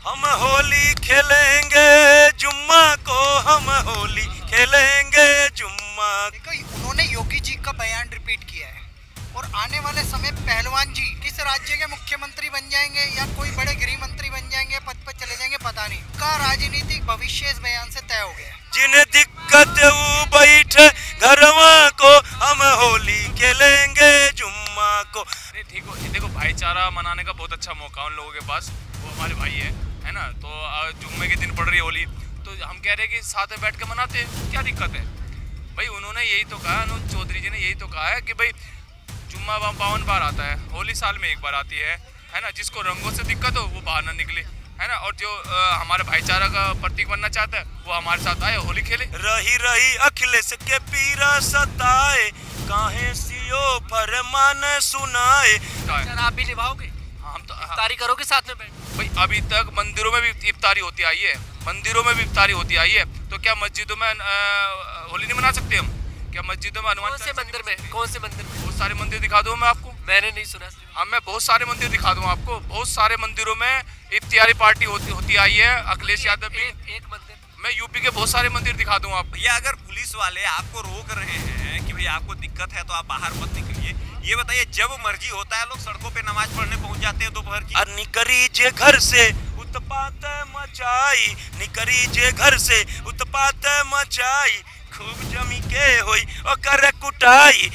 हम होली खेलेंगे जुम्मा को, हम होली खेलेंगे जुम्मा। देखो, उन्होंने योगी जी का बयान रिपीट किया है और आने वाले समय पहलवान जी किस राज्य के मुख्यमंत्री बन जाएंगे या कोई बड़े गृह मंत्री बन जाएंगे, पद पर चले जाएंगे, पता नहीं। का राजनीतिक भविष्य इस बयान से तय हो गया। जिन्हें दिक्कत वो बैठे घरवा को, हम होली खेलेंगे जुम्मा को। ठीक हो, देखो भाईचारा मनाने का बहुत अच्छा मौका उन लोगों के पास, वो हमारे भाई है ना। तो जुम्मे के दिन पड़ रही है होली, तो हम कह रहे हैं कि साथ में बैठ के मनाते हैं, क्या दिक्कत है भाई। उन्होंने यही तो कहा, अनुज चौधरी जी ने यही तो कहा है कि भाई जुम्मा 52 बार आता है, होली साल में एक बार आती है ना। जिसको रंगों से दिक्कत हो वो बाहर ना निकले, है ना। और जो हमारे भाईचारा का प्रतीक बनना चाहता है वो हमारे साथ आए, होली खेले। रही रही अखिलेश के पीरा सताए, काहे सियो फरमान सुनाए। आप भी निभाओगे? हम तो इफ्तारी करोगे साथ में बैठ? भाई अभी तक मंदिरों में भी इफ्तारी होती आई है, मंदिरों में भी इफ्तारी होती आई है, तो क्या मस्जिदों में होली नहीं मना सकते हम? क्या मस्जिदों में कौन से मंदिर में? कौन से मंदिर में? बहुत सारे मंदिर दिखा दूँ मैं आपको। मैंने नहीं सुना। हाँ, मैं बहुत सारे मंदिर दिखा दूँ आपको। बहुत सारे मंदिरों में इफ्तारी पार्टी होती आई है। अखिलेश यादव भी एक मंदिर, मैं यूपी के बहुत सारे मंदिर दिखा दूँ आपको। भैया, अगर पुलिस वाले आपको रोक रहे हैं कि भाई आपको दिक्कत है तो आप बाहर मत निकलिए, ये बताइए जब मर्जी होता है लोग सड़कों पे नमाज पढ़ने पहुंच जाते हैं दोपहर की। निकरी जे घर से उत्पात मचाई, निकरी जे घर से उत्पात मचाई, खूब जमी के होई ओकर कुटाई।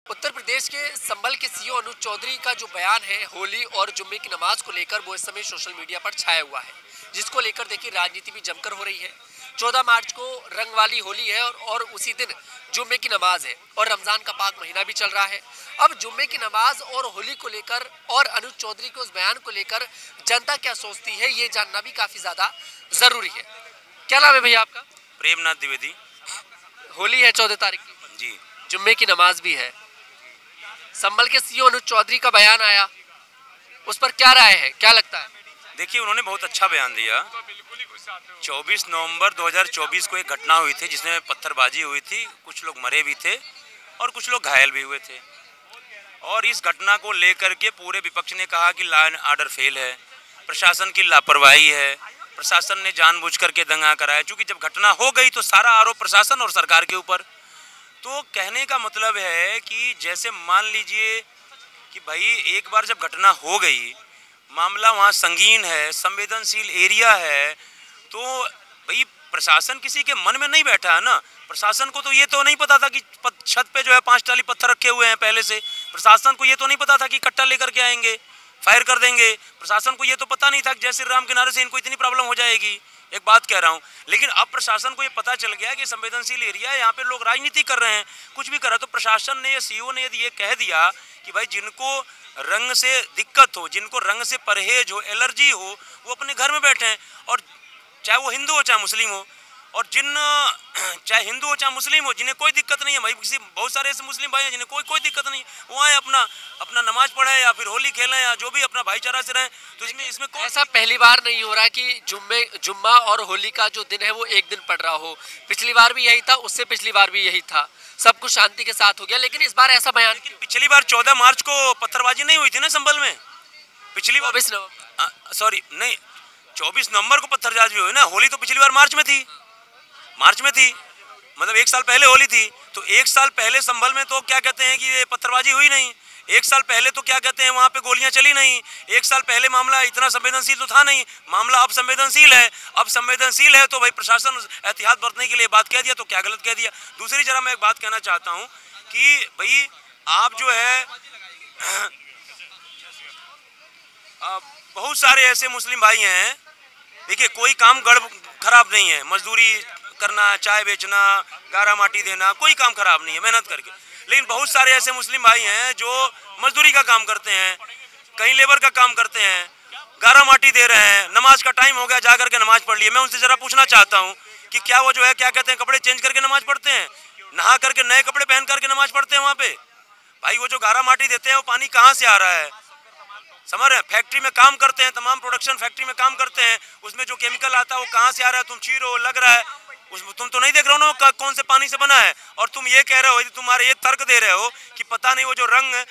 उत्तर प्रदेश के संभल के सीओ अनुज चौधरी का जो बयान है होली और जुम्मे की नमाज को लेकर, वो इस समय सोशल मीडिया पर छाया हुआ है, जिसको लेकर देखिए राजनीति भी जमकर हो रही है। 14 मार्च को रंग वाली होली है और उसी दिन जुम्मे की नमाज है और रमजान का पाक महीना भी चल रहा है। अब जुम्मे की नमाज और होली को लेकर और अनुज चौधरी के उस बयान को लेकर जनता क्या सोचती है, ये जानना भी काफी ज्यादा जरूरी है। क्या नाम है भैया आपका? प्रेमनाथ द्विवेदी। होली है 14 तारीख की जी, जुम्मे की नमाज भी है। संभल के सीओ अनुज चौधरी का बयान आया, उस पर क्या राय है, क्या लगता है? देखिए उन्होंने बहुत अच्छा बयान दिया। 24 नवंबर 2024 को एक घटना हुई थी जिसमें पत्थरबाजी हुई थी, कुछ लोग मरे भी थे और कुछ लोग घायल भी हुए थे। और इस घटना को लेकर के पूरे विपक्ष ने कहा कि लॉ एंड ऑर्डर फेल है, प्रशासन की लापरवाही है, प्रशासन ने जानबूझ करके दंगा कराया। क्योंकि जब घटना हो गई तो सारा आरोप प्रशासन और सरकार के ऊपर। तो कहने का मतलब है कि जैसे मान लीजिए कि भाई एक बार जब घटना हो गई, मामला वहाँ संगीन है, संवेदनशील एरिया है, तो भाई प्रशासन किसी के मन में नहीं बैठा है ना। प्रशासन को तो ये तो नहीं पता था कि छत पे जो है 5 टाली पत्थर रखे हुए हैं पहले से। प्रशासन को ये तो नहीं पता था कि कट्टा लेकर के आएंगे, फायर कर देंगे। प्रशासन को ये तो पता नहीं था कि जय श्री राम किनारे से इनको इतनी प्रॉब्लम हो जाएगी। एक बात कह रहा हूँ, लेकिन अब प्रशासन को ये पता चल गया कि संवेदनशील एरिया है, यहाँ पे लोग राजनीति कर रहे हैं, कुछ भी कर रहे हैं। तो प्रशासन ने, सीईओ ने यदि ये कह दिया कि भाई जिनको रंग से दिक्कत हो, जिनको रंग से परहेज हो, एलर्जी हो, वो अपने घर में बैठे हैं। और चाहे वो हिंदू हो चाहे मुस्लिम हो, और चाहे हिंदू हो चाहे मुस्लिम हो, जिन्हें कोई दिक्कत नहीं है, भाई किसी बहुत सारे ऐसे मुस्लिम भाई हैं जिन्हें कोई दिक्कत नहीं, वो आए अपना नमाज पढ़ें या फिर होली खेलें या जो भी अपना भाईचारा से रहें। तो इसमें कोई ऐसा पहली बार नहीं हो रहा कि जुम्मा और होली का जो दिन है वो एक दिन पड़ रहा हो। पिछली बार भी यही था, उससे पिछली बार भी यही था, सब कुछ शांति के साथ हो गया। लेकिन इस बार ऐसा बयान, पिछली बार 14 मार्च को पत्थरबाजी नहीं हुई थी ना संभल में? पिछली बार 24 नवंबर को पत्थरबाजी हुई ना। होली तो पिछली बार मार्च में थी, मतलब 1 साल पहले होली थी। तो 1 साल पहले संभल में तो क्या कहते हैं कि ये पत्थरबाजी हुई नहीं। 1 साल पहले तो क्या कहते हैं वहाँ पे गोलियां चली नहीं। 1 साल पहले मामला इतना संवेदनशील तो था नहीं। मामला अब संवेदनशील है, तो भाई प्रशासन एहतियात बरतने के लिए बात कह दिया, तो क्या गलत कह दिया। दूसरी जरा मैं एक बात कहना चाहता हूँ कि भाई आप जो है बहुत सारे ऐसे मुस्लिम भाई हैं, देखिए कोई काम खराब नहीं है, मजदूरी करना, चाय बेचना, गारा माटी देना, कोई काम खराब नहीं है मेहनत करके। लेकिन बहुत सारे ऐसे मुस्लिम भाई हैं जो मजदूरी का काम करते हैं, कहीं लेबर का काम करते हैं, गारा माटी दे रहे हैं, नमाज का टाइम हो गया, जा करके नमाज पढ़ लिए। मैं उनसे जरा पूछना चाहता हूँ कि क्या वो जो है क्या कहते हैं कपड़े चेंज करके नमाज पढ़ते हैं, नहा करके नए कपड़े पहन करके नमाज पढ़ते हैं वहाँ पे? भाई वो जो गारा माटी देते हैं वो पानी कहाँ से आ रहा है? समझ रहे हैं? फैक्ट्री में काम करते हैं, तमाम प्रोडक्शन फैक्ट्री में काम करते हैं, उसमें जो केमिकल आता है वो कहाँ से आ रहा है? तुम चीरो लग रहा है, तुम तो नहीं देख रहे हो ना कौन से पानी से बना है, और तुम ये कह रहे हो, तुम्हारे ये तर्क दे रहे हो कि पता नहीं वो जो रंग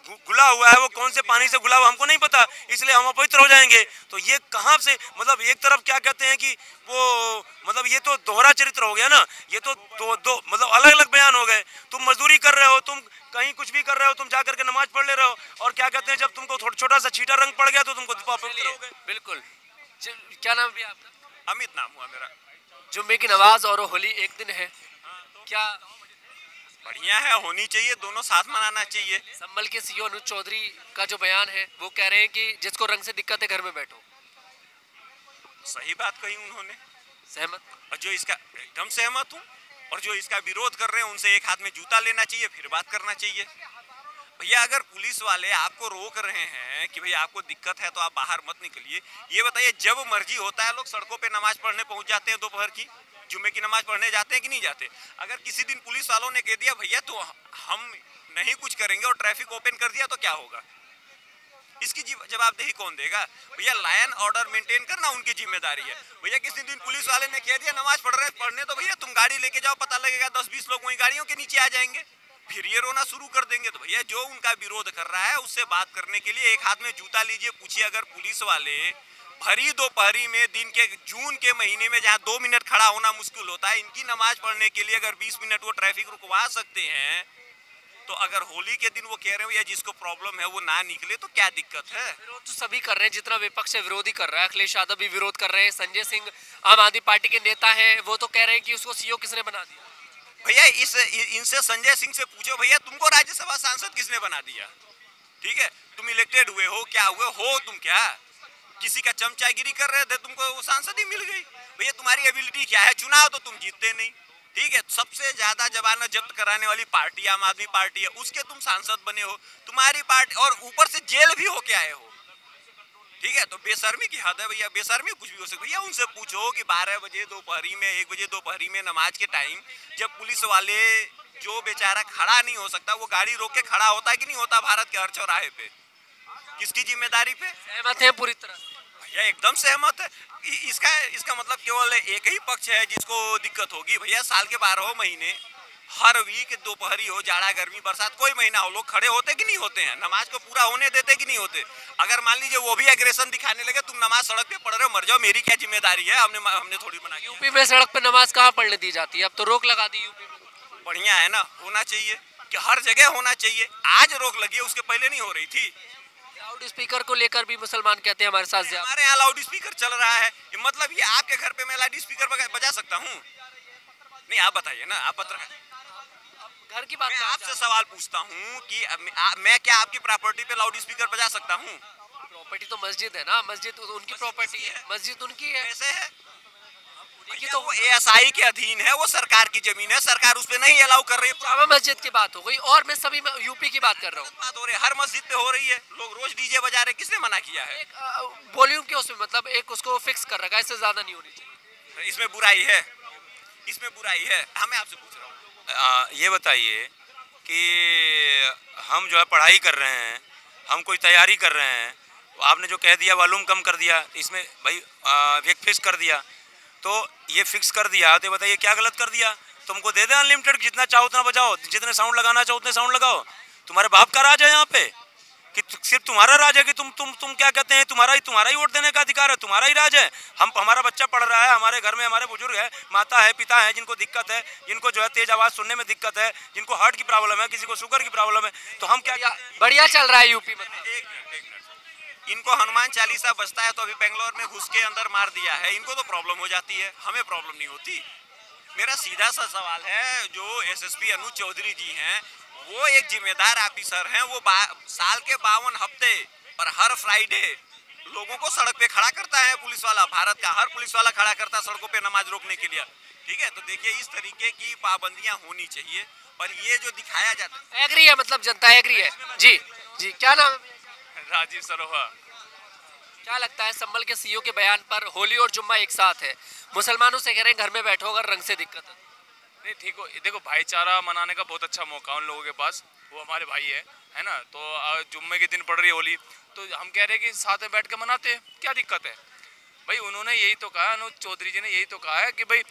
घुला हुआ है वो कौन से पानी से घुला हुआ हमको नहीं पता, इसलिए हम अपवित्र हो जाएंगे। तो ये कहाँ से, मतलब एक तरफ क्या कहते हैं कि वो, मतलब ये तो दोहरा चरित्र हो गया ना, ये तो दो मतलब अलग अलग बयान हो गए। तुम मजदूरी कर रहे हो, तुम कहीं कुछ भी कर रहे हो, तुम जा करके नमाज पढ़ ले रहे हो, और क्या कहते हैं जब तुमको छोटा सा छीटा रंग पड़ गया तो तुमको अपवित्र हो गए। बिल्कुल। क्या नाम है आपका? अमित नाम हुआ मेरा। जुम्मे की नमाज और होली एक दिन है, क्या बढ़िया है, होनी चाहिए, दोनों साथ मनाना चाहिए। संभल के सीओ अनुज चौधरी का जो बयान है वो कह रहे हैं कि जिसको रंग से दिक्कत है घर में बैठो। सही बात कही उन्होंने, सहमत? और जो इसका एकदम सहमत हूँ, और जो इसका विरोध कर रहे हैं उनसे एक हाथ में जूता लेना चाहिए, फिर बात करना चाहिए। भैया अगर पुलिस वाले आपको रोक रहे हैं कि भैया आपको दिक्कत है तो आप बाहर मत निकलिए, ये बताइए जब मर्जी होता है लोग सड़कों पे नमाज पढ़ने पहुंच जाते हैं, दोपहर की जुम्मे की नमाज पढ़ने जाते हैं कि नहीं जाते। अगर किसी दिन पुलिस वालों ने कह दिया भैया तो हम नहीं कुछ करेंगे और ट्रैफिक ओपन कर दिया तो क्या होगा, इसकी जवाबदेही कौन देगा? भैया लाइन ऑर्डर मेंटेन करना उनकी जिम्मेदारी है। भैया किसी दिन पुलिस वाले ने कह दिया नमाज पढ़ रहे पढ़ने तो भैया तुम गाड़ी लेके जाओ, पता लगेगा 10-20 लोग वही गाड़ियों के नीचे आ जाएंगे, फिर ये रोना शुरू कर देंगे। तो भैया जो उनका विरोध कर रहा है उससे बात करने के लिए एक हाथ में जूता लीजिए, पूछिए अगर पुलिस वाले भरी दोपहरी में दिन के जून के महीने में जहाँ 2 मिनट खड़ा होना मुश्किल होता है, इनकी नमाज पढ़ने के लिए अगर 20 मिनट वो ट्रैफिक रुकवा सकते हैं, तो अगर होली के दिन वो कह रहे हो या जिसको प्रॉब्लम है वो ना निकले तो क्या दिक्कत है? विरोध तो सभी कर रहे हैं, जितना विपक्ष है विरोध ही कर रहा है। अखिलेश यादव भी विरोध कर रहे हैं, संजय सिंह आम आदमी पार्टी के नेता हैं, वो तो कह रहे हैं कि उसको सीओ किसने बना दिया। भैया इनसे संजय सिंह से पूछो भैया तुमको राज्यसभा सांसद किसने बना दिया? ठीक है, तुम इलेक्टेड हुए हो, क्या हुए हो तुम, क्या किसी का चमचागिरी कर रहे थे, तुमको वो सांसद ही मिल गई। भैया तुम्हारी एबिलिटी क्या है? चुनाव तो तुम जीतते नहीं, ठीक है, सबसे ज्यादा जमानत जब्त कराने वाली पार्टी आम आदमी पार्टी है, उसके तुम सांसद बने हो, तुम्हारी पार्टी, और ऊपर से जेल भी होके आए हो, ठीक है, तो बेशर्मी की हद है भैया, बेशर्मी कुछ भी हो सकती है। भैया उनसे पूछो कि 12 बजे दोपहरी में, 1 बजे दोपहरी में नमाज के टाइम जब पुलिस वाले, जो बेचारा खड़ा नहीं हो सकता वो गाड़ी रोक के खड़ा होता है कि नहीं होता भारत के हर चौराहे पे, किसकी जिम्मेदारी पे? सहमत है पूरी तरह? भैया एकदम सहमत है। इसका मतलब केवल एक ही पक्ष है जिसको दिक्कत होगी। भैया साल के 12 महीने हर वीक दोपहरी हो, जाड़ा गर्मी बरसात कोई महीना हो, लोग खड़े होते कि नहीं होते हैं, नमाज को पूरा होने देते कि नहीं होते? अगर मान लीजिए वो भी एग्रेशन दिखाने लगे, तुम नमाज सड़क पे पढ़ रहे हो, मर जाओ, मेरी क्या जिम्मेदारी है? हमने थोड़ी बना के। यूपी में सड़क पे नमाज कहाँ पढ़ने दी जाती है, अब तो रोक लगा दी यूपी में। बढ़िया है ना, होना चाहिए कि हर जगह होना चाहिए। आज रोक लगी है, उसके पहले नहीं हो रही थी। लाउड स्पीकर को लेकर भी मुसलमान कहते हैं हमारे साथ हमारे यहाँ लाउड स्पीकर चल रहा है, मतलब ये आपके घर पे मैं लाउड स्पीकर बजा सकता हूँ? नहीं, आप बताइए ना, आप पत्रकार, घर की बात मैं आपसे सवाल पूछता हूँ कि मैं क्या आपकी प्रॉपर्टी पे लाउड स्पीकर बजा सकता हूँ? प्रॉपर्टी तो मस्जिद है ना, मस्जिद तो उनकी प्रॉपर्टी है, मस्जिद उनकी है। कैसे है? ये तो वो एएसआई के अधीन है, वो सरकार की जमीन है, सरकार उस पे नहीं अलाउ कर रही है। जामा मस्जिद की बात हो गई, और मैं सभी यूपी की बात कर रहा हूँ। बात हो रही है, हर मस्जिद पे हो रही है, लोग रोज डीजे बजा रहे, किसने मना किया है? एक वॉल्यूम के उसमें मतलब एक उसको फिक्स कर रखा है, इससे ज्यादा नहीं होनी चाहिए। इसमें बुराई है? इसमें बुराई है? मैं आपसे पूछ रहा हूँ, ये बताइए कि हम जो है पढ़ाई कर रहे हैं, हम कोई तैयारी कर रहे हैं, आपने जो कह दिया वॉल्यूम कम कर दिया, इसमें भाई एक फिक्स कर दिया, तो ये फिक्स कर दिया, तो बताइए क्या गलत कर दिया? तुमको दे दे अनलिमिटेड, जितना चाहो उतना बजाओ, जितने साउंड लगाना चाहो उतने साउंड लगाओ। तुम्हारे बाप का राज है यहाँ पे कि सिर्फ तुम्हारा राज है कि तुम क्या कहते हैं, तुम्हारा ही वोट देने का अधिकार है, तुम्हारा ही राज है। हमारा बच्चा पढ़ रहा है, हमारे घर में हमारे बुजुर्ग है, माता है, पिता है, जिनको दिक्कत है, जिनको जो है तेज आवाज़ सुनने में दिक्कत है, जिनको हार्ट की प्रॉब्लम है, किसी को शुगर की प्रॉब्लम है, तो हम क्या? बढ़िया चल रहा है यूपी में। एक मिनट, इनको हनुमान चालीसा बजता है तो अभी बेंगलोर में घुस के अंदर मार दिया है, इनको तो प्रॉब्लम हो जाती है, हमें प्रॉब्लम नहीं होती। मेरा सीधा सा सवाल है, जो एसएसपी अनुज चौधरी जी हैं, वो एक जिम्मेदार ऑफिसर हैं, वो साल के 52 हफ्ते और हर फ्राइडे लोगों को सड़क पे खड़ा करता है पुलिस वाला, भारत का हर पुलिस वाला खड़ा करता है सड़कों पे नमाज रोकने के लिए, ठीक है? तो देखिए इस तरीके की पाबंदियां होनी चाहिए, और ये जो दिखाया जाता है, एग्री है, मतलब जनता एग्री है। जी जी, क्या नाम है? राजीव सरोहा। क्या लगता है संभल के सीईओ के बयान पर, होली और जुम्मा एक साथ है, मुसलमानों से कह रहे हैं घर में बैठो अगर रंग से दिक्कत है? नहीं ठीक हो, देखो भाईचारा मनाने का बहुत अच्छा मौका उन लोगों के पास, वो हमारे भाई है ना, तो जुम्मे के दिन पड़ रही है होली, तो हम कह रहे हैं कि साथ में बैठ के मनाते हैं, क्या दिक्कत है? भाई उन्होंने यही तो कहा, अनुज चौधरी जी ने यही तो कहा है कि भाई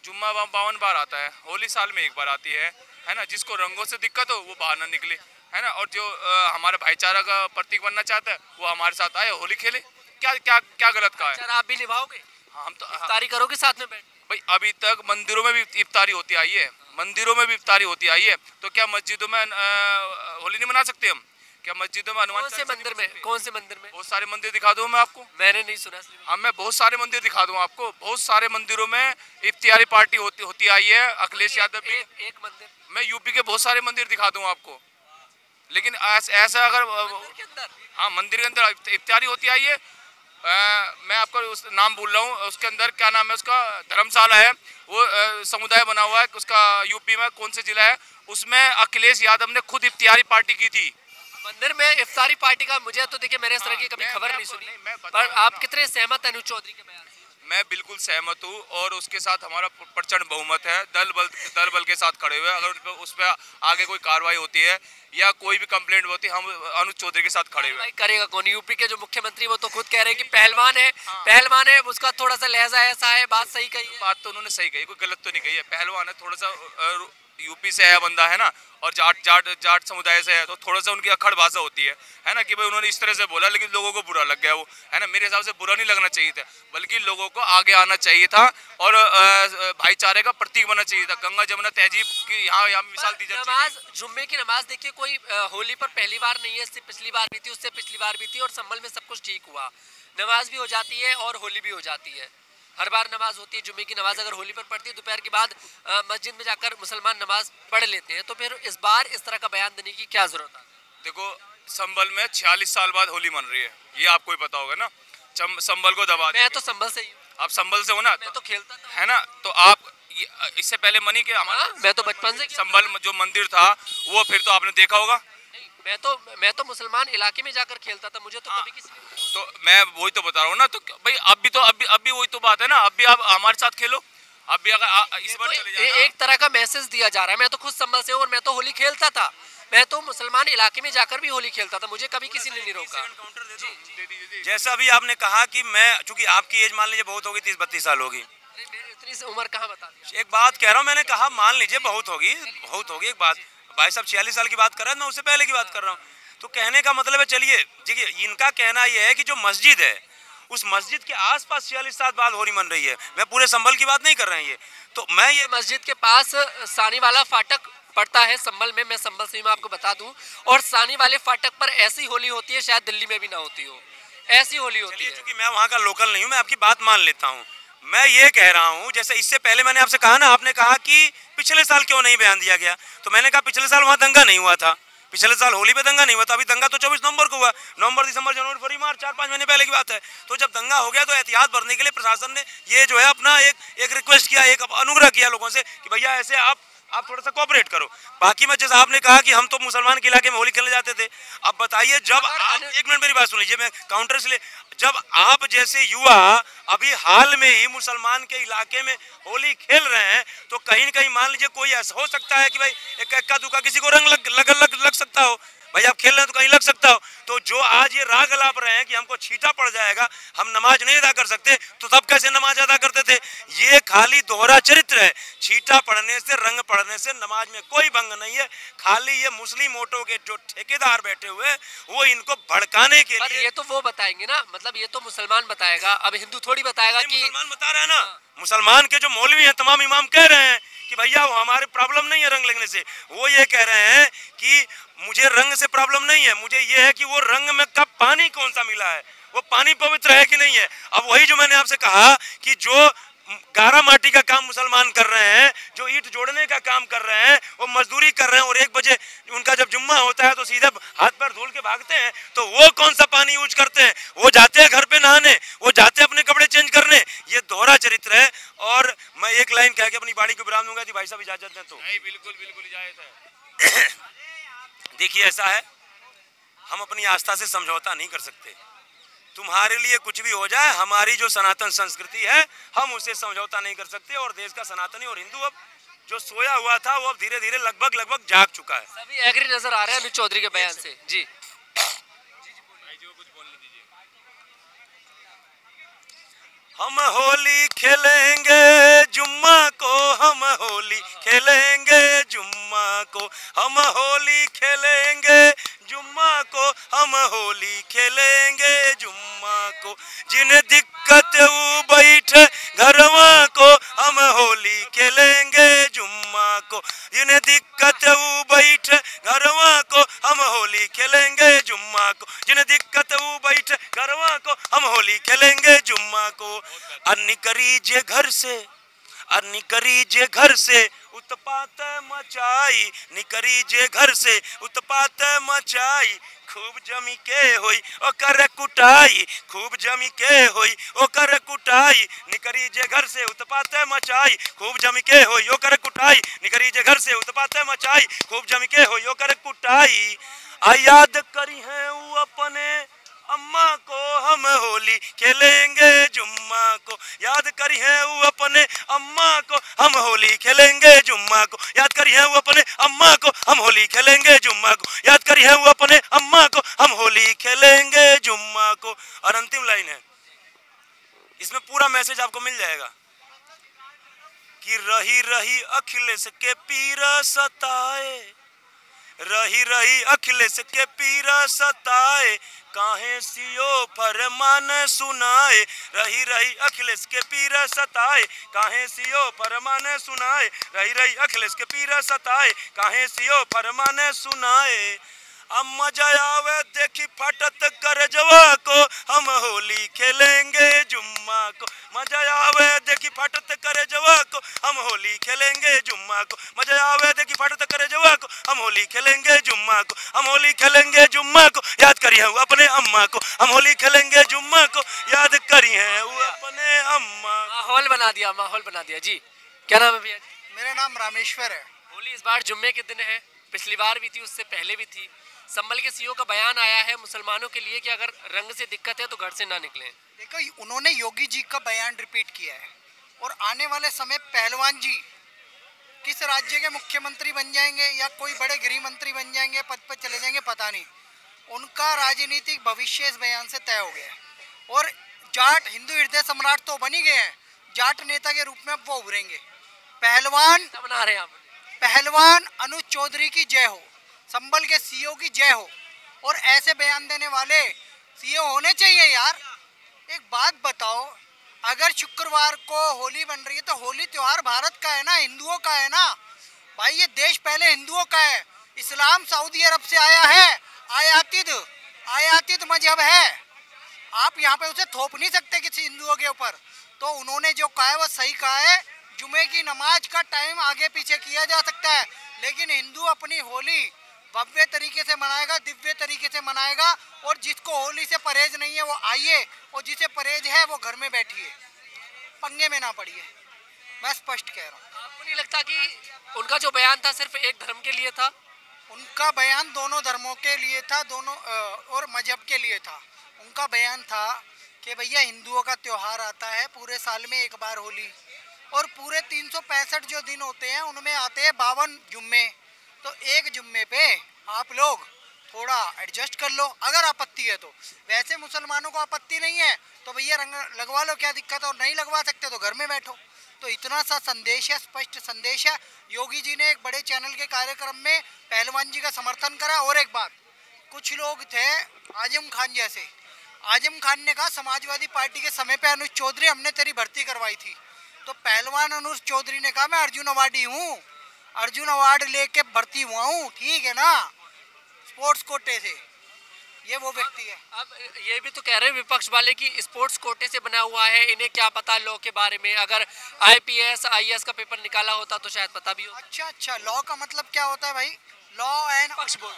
जुम्मा 52 बार आता है, होली साल में एक बार आती है ना। जिसको रंगों से दिक्कत हो वो बाहर ना निकले, है ना। और जो हमारे भाईचारा का प्रतीक बनना चाहता है वो हमारे साथ आए, होली खेले। क्या क्या क्या गलत कहा है? सर आप भी निभाओगे, हाँ, हम तो इफ्तारी करोगे साथ में बैठ? भाई अभी तक मंदिरों में भी इफ्तारी होती आई है, मंदिरों में भी इफ्तारी होती आई है, तो क्या मस्जिदों में होली नहीं मना सकते हम? क्या मस्जिदों में हनुमान कौन से चालीसा मंदिर नहीं में, पढ़ कौन से मंदिर में? बहुत सारे मंदिर दिखा दूं मैं आपको। मैंने नहीं सुना। हाँ, मैं बहुत सारे मंदिर दिखा दूं आपको। बहुत सारे मंदिरों में इफ्तियारी पार्टी होती आई है। अखिलेश यादव भी। एक मंदिर मैं यूपी के बहुत सारे मंदिर दिखा दूं आपको, लेकिन ऐसा अगर मंदिर के अंदर, हाँ मंदिर के अंदर इफ्तियारी होती आई है। मैं आपको उस नाम भूल रहा हूँ, उसके अंदर क्या नाम है उसका, धर्मशाला है वो, समुदाय बना हुआ है उसका, यूपी में कौन से जिला है, उसमें अखिलेश यादव ने खुद इफ्तियारी पार्टी की थी। मंदिर में इफ्तारी पार्टी का मुझे तो देखिए मैंने इस तरह की कभी खबर नहीं सुनी, पर आप कितने सहमत हैं अनुज चौधरी के बयान से? मैं बिल्कुल सहमत हूँ और उसके साथ हमारा प्रचंड बहुमत है। दल बल के साथ खड़े हुए, अगर उस पर आगे कोई कार्रवाई होती है या कोई भी कंप्लेंट होती है, हम अनुज चौधरी के साथ खड़े हुए हैं। करेगा कौन? यूपी के जो मुख्यमंत्री वो तो खुद कह रहे हैं कि पहलवान है, पहलवान है, उसका थोड़ा सा लहजा ऐसा है, बात सही कही है। बात तो उन्होंने सही कही, कोई गलत तो नहीं कही है। पहलवान है, थोड़ा सा यूपी से है बंदा, है ना, और जाट समुदाय से है, तो थोड़ा सा उनकी अखड़ भाषा होती है ना, कि भाई उन्होंने इस तरह से बोला, लेकिन लोगों को बुरा लग गया वो, है ना। मेरे हिसाब से बुरा नहीं लगना चाहिए था, बल्कि लोगों को आगे आना चाहिए था और भाईचारे का प्रतीक बनना चाहिए था। गंगा जमुना तहजीब की यहाँ मिसाल दी जाती है। नमाज, जुम्मे की नमाज देखिए, कोई होली पर पहली बार नहीं है, इससे पिछली बार भी थी, उससे पिछली बार भी थी, और संभल में सब कुछ ठीक हुआ। नमाज भी हो जाती है और होली भी हो जाती है, हर बार नमाज होती है। जुम्मे की नमाज अगर होली पर पढ़ती है, दोपहर के बाद मस्जिद में जाकर मुसलमान नमाज पढ़ लेते हैं, तो फिर इस बार इस तरह का बयान देने की क्या जरूरत है? देखो, संभल में 46 साल बाद होली मन रही है, ये आपको ही पता होगा ना। संभल को दबा दिया। मैं तो संभल से ही हूँ। आप संभल से हो ना, मैं तो खेलता था, है ना, तो आप इससे पहले मनी के हमारा मैं तो बचपन से संभल जो मंदिर था वो फिर तो आपने देखा होगा। मैं तो मुसलमान इलाके में जाकर खेलता था, मुझे तो कभी किसी ने। तो मैं वही तो बता रहा हूँ ना, तो भाई अब भी वही तो बात है ना, अब भी आप हमारे साथ खेलो। अब भी अगर इस बार चले जाना, एक तरह का मैसेज दिया जा रहा है। मैं तो खुद संभल से हूँ और मैं तो होली खेलता था, मैं तो मुसलमान इलाके में जाकर भी होली खेलता था, मुझे कभी किसी ने नहीं रोका। जैसा अभी आपने कहा कि मैं, चूंकि आपकी एज मान लीजिए बहुत होगी, 30-32 साल होगी। इतनी उम्र कहाँ बता दी? एक बात कह रहा हूँ, मैंने कहा मान लीजिए बहुत होगी। एक बात, भाई साहब 46 साल की बात कर रहे हैं, मैं उससे पहले की बात कर रहा हूँ। तो कहने का मतलब है, चलिए देखिए, इनका कहना यह है कि जो मस्जिद है, उस मस्जिद के आसपास 46 साल बाद होली मन रही है। मैं पूरे संभल की बात नहीं कर रहे हैं, ये तो मैं ये मस्जिद के पास सानी वाला फाटक पड़ता है संभल में, मैं संभल से मैं आपको बता दूं, और सानी वाले फाटक पर ऐसी होली होती है, शायद दिल्ली में भी ना होती हो, ऐसी होली होती है। क्योंकि मैं वहाँ का लोकल नहीं हूँ, मैं आपकी बात मान लेता हूँ। मैं ये कह रहा हूँ, जैसे इससे पहले मैंने आपसे कहा ना, आपने कहा कि पिछले साल क्यों नहीं बयान दिया गया, तो मैंने कहा पिछले साल वहाँ दंगा नहीं हुआ था, पिछले साल होली पे दंगा नहीं हुआ था। अभी दंगा तो 24 नवंबर को हुआ, नवंबर, दिसंबर, जनवरी, फरवरी, मार्च, 4-5 महीने पहले की बात है। तो जब दंगा हो गया तो एहतियात बरतने के लिए प्रशासन ने ये जो है अपना एक रिक्वेस्ट किया, एक अनुग्रह किया लोगों से कि भैया ऐसे आप थोड़ा सा कोऑपरेट करो। बाकी में जैसा आपने कहा कि हम तो मुसलमान के इलाके में होली खेलने जाते थे, अब बताइए जब आप, एक मिनट मेरी बात सुन लीजिए, मैं काउंटर से ले, जब आप जैसे युवा अभी हाल में ही मुसलमान के इलाके में होली खेल रहे हैं, तो कहीं न कहीं मान लीजिए कोई ऐसा हो सकता है कि भाई एक एक्का दुक्का किसी को रंग लग सकता हो। भाई आप खेल रहे हैं तो कहीं लग सकता हो। तो जो आज ये राग अलाप रहे हैं कि हमको छीटा पड़ जाएगा, हम नमाज नहीं अदा कर सकते, तो तब कैसे नमाज अदा करते थे? ये खाली दोहरा चरित्र है। छीटा पड़ने से, रंग पड़ने से नमाज में कोई भंग नहीं है। खाली ये मुस्लिम वोटों के जो ठेकेदार बैठे हुए वो इनको भड़काने के लिए। ये तो वो बताएंगे ना, मतलब ये तो मुसलमान बताएगा, अब हिंदू थोड़ी बताएगा कि मुसलमान बता रहे हैं ना। मुसलमान के जो मौलवी हैं, तमाम इमाम कह रहे हैं कि भैया वो हमारे प्रॉब्लम नहीं है रंग लगने से। वो ये कह रहे हैं कि मुझे रंग से प्रॉब्लम नहीं है, मुझे ये है कि वो रंग में कब पानी कौन सा मिला है, वो पानी पवित्र है कि नहीं है। अब वही जो मैंने आपसे कहा कि जो गारा माटी का काम मुसलमान कर रहे हैं, जो ईंट जोड़ने का काम कर रहे हैं, वो मजदूरी कर रहे हैं, और 1 बजे उनका जब जुम्मा होता है तो सीधे हाथ पैर धुल के भागते हैं, तो वो कौन सा पानी यूज करते हैं? वो जाते हैं घर पे नहाने, वो जाते हैं अपने कपड़े चेंज करने। ये दोहरा चरित्र है। और मैं एक लाइन कह के अपनी बाड़ी को विराम दूंगा। भाई साहब इजाजत दें तो? नहीं, बिल्कुल इजाजत है। देखिए ऐसा है, हम अपनी आस्था से समझौता नहीं कर सकते। तुम्हारे लिए कुछ भी हो जाए, हमारी जो सनातन संस्कृति है हम उससे समझौता नहीं कर सकते। और देश का सनातनी और हिंदू अब जो सोया हुआ था वो अब धीरे धीरे लगभग जाग चुका है। सभी एग्री नजर आ रहे हैं अनुज चौधरी के बयान से। जी हम होली खेलेंगे जुम्मा को, हम होली खेलेंगे जुम्मा को, हम होली खेलेंगे जुम्मा को, हम होली खेलेंगे जुम्मा को। जिन दिक्कत वो बैठे घरवा को, हम होली खेलेंगे जुम्मा को। जिन दिक्कत वो बैठे घरवा को, हम होली खेलेंगे जुम्मा को। जिन दिक्कत वो बैठे घरवा को, हम होली खेलेंगे जुम्मा को। निकरीजे घर से, निकरीजे घर से उत्पात मचाई, निकरीजे घर से उत्पात मचाई। खूब जमी के होई ओकर कुटाई, खूब जमी के होई ओकर कुटाई। निकरीजे घर से उत्पात मचाई, खूब जमी के होई ओकर कुटाई। निकरीजे घर से उत्पात मचाई, खूब जमी के होई ओकर कुटाई। आ याद करी है वो अपने अम्मा को, हम होली खेलेंगे जुम्मा को। याद करी है वो अपने अम्मा को, हम होली खेलेंगे जुम्मा को। याद करी है वो अपने अम्मा को, हम होली खेलेंगे जुम्मा को। याद करी है वो अपने अम्मा को, हम होली खेलेंगे जुम्मा को। और अंतिम लाइन है, इसमें पूरा मैसेज आपको मिल जाएगा कि रही रही अखिलेश के पीर सताए, रही रही अखिलेश के पीर सताए। काहे सियो फरमान सुनाए, रही रही अखिलेश के पीर सताए। काहे सियो फरमान सुनाए, रही रही अखिलेश के पीर सताए। काहे सियो फरमान सुनाए। अब मजा आवे देखी फटत करजवा को, हम होली खेलेंगे जुम्मा को। मजा आवे देखी फटत करजवा को, हम होली खेलेंगे जुम्मा को। मजा आवे देखी फटत करजवा को, हम होली खेलेंगे जुम्मा को। हम होली खेलेंगे जुम्मा को, याद करी है वो अपने अम्मा को। हम होली खेलेंगे जुम्मा को, याद करी है वो अपने अम्मा। माहौल बना दिया, माहौल बना दिया जी। क्या नाम है भैया? मेरा नाम रामेश्वर है। होली इस बार जुम्मे के दिन है, पिछली बार भी थी, उससे पहले भी थी। संभल के सीओ का बयान आया है मुसलमानों के लिए कि अगर रंग से दिक्कत है तो घर से ना निकलें। देखो, उन्होंने योगी जी का बयान रिपीट किया है और आने वाले समय पहलवान जी किस राज्य के मुख्यमंत्री बन जाएंगे या कोई बड़े गृह मंत्री बन जाएंगे, पद पर चले जाएंगे, पता नहीं। उनका राजनीतिक भविष्य इस बयान से तय हो गया है। और जाट हिंदू हृदय सम्राट तो बन ही गए हैं, जाट नेता के रूप में अब वो उभरेंगे। पहलवान बना रहे हैं आप। पहलवान अनुज चौधरी की जय हो, संभल के सीओ की जय हो। और ऐसे बयान देने वाले सीओ होने चाहिए यार। एक बात बताओ, अगर शुक्रवार को होली बन रही है तो होली त्योहार भारत का है ना, हिंदुओं का है ना भाई। ये देश पहले हिंदुओं का है। इस्लाम सऊदी अरब से आया है, आयातित मजहब है। आप यहाँ पे उसे थोप नहीं सकते किसी हिंदुओं के ऊपर। तो उन्होंने जो कहा है वो सही कहा है। जुमे की नमाज का टाइम आगे पीछे किया जा सकता है, लेकिन हिंदू अपनी होली भव्य तरीके से मनाएगा, दिव्य तरीके से मनाएगा। और जिसको होली से परहेज नहीं है वो आइए, और जिसे परहेज है वो घर में बैठिए, पंगे में ना पड़िए। मैं स्पष्ट कह रहा हूँ। आपको नहीं लगता कि उनका जो बयान था सिर्फ एक धर्म के लिए था? उनका बयान दोनों धर्मों के लिए था, दोनों और मजहब के लिए था। उनका बयान था कि भैया हिंदुओं का त्योहार आता है पूरे साल में एक बार होली, और पूरे 365 जो दिन होते हैं उनमें आते हैं 52 जुम्मे। तो एक जुम्मे पे आप लोग थोड़ा एडजस्ट कर लो अगर आपत्ति है तो। वैसे मुसलमानों को आपत्ति नहीं है तो भैया रंग लगवा लो, क्या दिक्कत है। और नहीं लगवा सकते तो घर में बैठो। तो इतना सा संदेश है, स्पष्ट संदेश है। योगी जी ने एक बड़े चैनल के कार्यक्रम में पहलवान जी का समर्थन करा। और एक बात, कुछ लोग थे आजम खान जैसे, आजम खान ने कहा समाजवादी पार्टी के समय पे अनुज चौधरी हमने तेरी भर्ती करवाई थी। तो पहलवान अनुज चौधरी ने कहा मैं अर्जुन अवार्डी हूँ, अर्जुन अवार्ड लेके भर्ती हुआ हूँ, ठीक है ना, स्पोर्ट्स कोटे से। ये वो व्यक्ति है। अब ये भी तो कह रहे हैं विपक्ष वाले कि स्पोर्ट्स कोटे से बना हुआ है, इन्हें क्या पता लॉ के बारे में। अगर आईपीएस आईएएस का पेपर निकाला होता तो शायद पता भी होता। अच्छा, लॉ का मतलब क्या होता है भाई? लॉ एंड पक्ष बोल।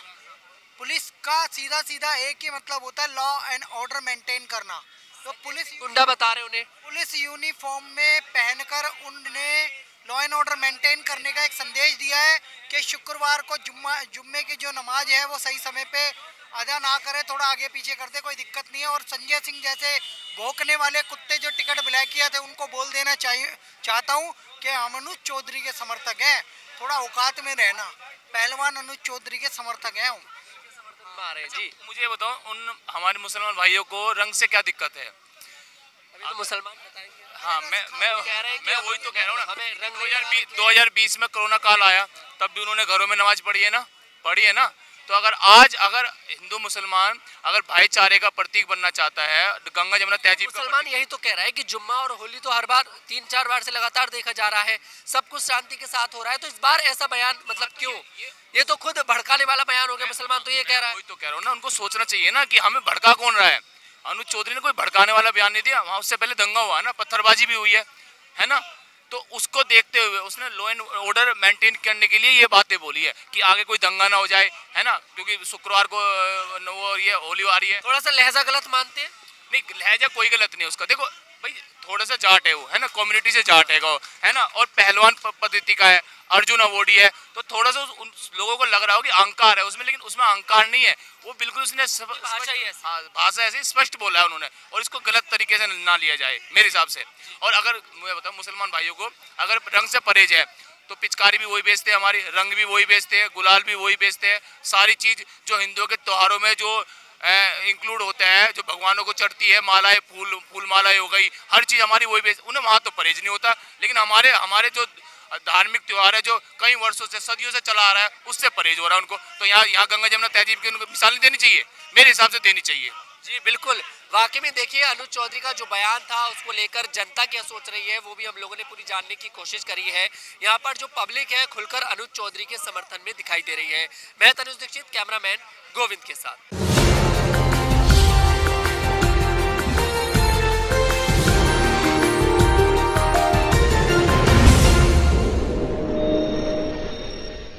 पुलिस का सीधा सीधा एक ही मतलब होता है, लॉ एंड ऑर्डर मेंटेन करना। तो पुलिस गुंडा बता रहे उन्हें। पुलिस यूनिफॉर्म में पहनकर उन्होंने लॉ एंड ऑर्डर मेंटेन करने का एक संदेश दिया है कि शुक्रवार को जुम्मे की जो नमाज है वो सही समय पे अदा ना करे, थोड़ा आगे पीछे कर दे, कोई दिक्कत नहीं है। और संजय सिंह जैसे भौंकने वाले कुत्ते जो टिकट ब्लैक किया थे उनको बोल देना चाहता हूँ कि हम अनुज चौधरी के समर्थक हैं, थोड़ा औकात में रहना। पहलवान अनुज चौधरी के समर्थक हैं हम। जी मुझे बताओ, उन हमारे मुसलमान भाइयों को रंग से क्या दिक्कत है? अभी तो मुसलमान बताएंगे। हाँ मैं कह रहे हैं कि वही तो कह रहा हूँ ना, हमें रंग 2020 में कोरोना काल आया, तब भी उन्होंने घरों में नमाज पढ़ी है ना। तो अगर हिंदू मुसलमान अगर भाईचारे का प्रतीक बनना चाहता है, गंगा जमुना तहजीब मुसलमान यही तो कह रहा है कि जुम्मा और होली तो हर बार 3-4 बार से लगातार देखा जा रहा है, सब कुछ शांति के साथ हो रहा है, तो इस बार ऐसा बयान मतलब क्यों? ये तो खुद भड़काने वाला बयान हो गया। मुसलमान तो ये कह रहा है, वही तो कह रहा हूँ ना, उनको सोचना चाहिए ना कि हमें भड़का कौन रहा है। अनुज चौधरी ने कोई भड़काने वाला बयान नहीं दिया, वहाँ उससे पहले दंगा हुआ है ना, पत्थरबाजी भी हुई है ना। तो उसको देखते हुए उसने लॉ एंड ऑर्डर मेंटेन करने के लिए ये बातें बोली है कि आगे कोई दंगा ना हो जाए, है ना, क्योंकि शुक्रवार को वो ये होली आ रही है। थोड़ा सा लहजा गलत मानते हैं? नहीं, लहजा कोई गलत नहीं है उसका। देखो भाई, थोड़ा सा जाट है वो, है ना, कम्युनिटी से जाट है ना, और पहलवान पद्धति का है, अर्जुन अवॉर्डी है, तो थोड़ा सा उन लोगों को लग रहा हो कि अहंकार है उसमें, लेकिन उसमें अहंकार नहीं है। वो बिल्कुल उसने भाषा ऐसी स्पष्ट बोला है उन्होंने, और इसको गलत तरीके से ना लिया जाए मेरे हिसाब से। और अगर मैं बताऊँ मुसलमान भाइयों को, अगर रंग से परहेज है तो पिचकारी भी वही बेचते हैं, हमारी रंग भी वही बेचते हैं, गुलाल भी वही बेचते हैं, सारी चीज़ जो हिंदुओं के त्योहारों में जो इंक्लूड होता है, जो भगवानों को चढ़ती है, मालाएं, फूल मालाएं हो गई, हर चीज़ हमारी वही बेच, उन्हें वहाँ तो परहेज नहीं होता। लेकिन हमारे जो धार्मिक त्योहार है जो कई वर्षों से सदियों से चला आ रहा है, उससे परहेज हो रहा है उनको। तो यहाँ गंगा जमुना तहजीब की उनको मिसाल नहीं देनी चाहिए, मेरे हिसाब से देनी चाहिए। जी बिल्कुल, वाकई में देखिए अनुज चौधरी का जो बयान था उसको लेकर जनता क्या सोच रही है वो भी हम लोगों ने पूरी जानने की कोशिश करी है। यहाँ पर जो पब्लिक है खुलकर अनुज चौधरी के समर्थन में दिखाई दे रही है। मैं तनुज दीक्षित, कैमरामैन गोविंद के साथ।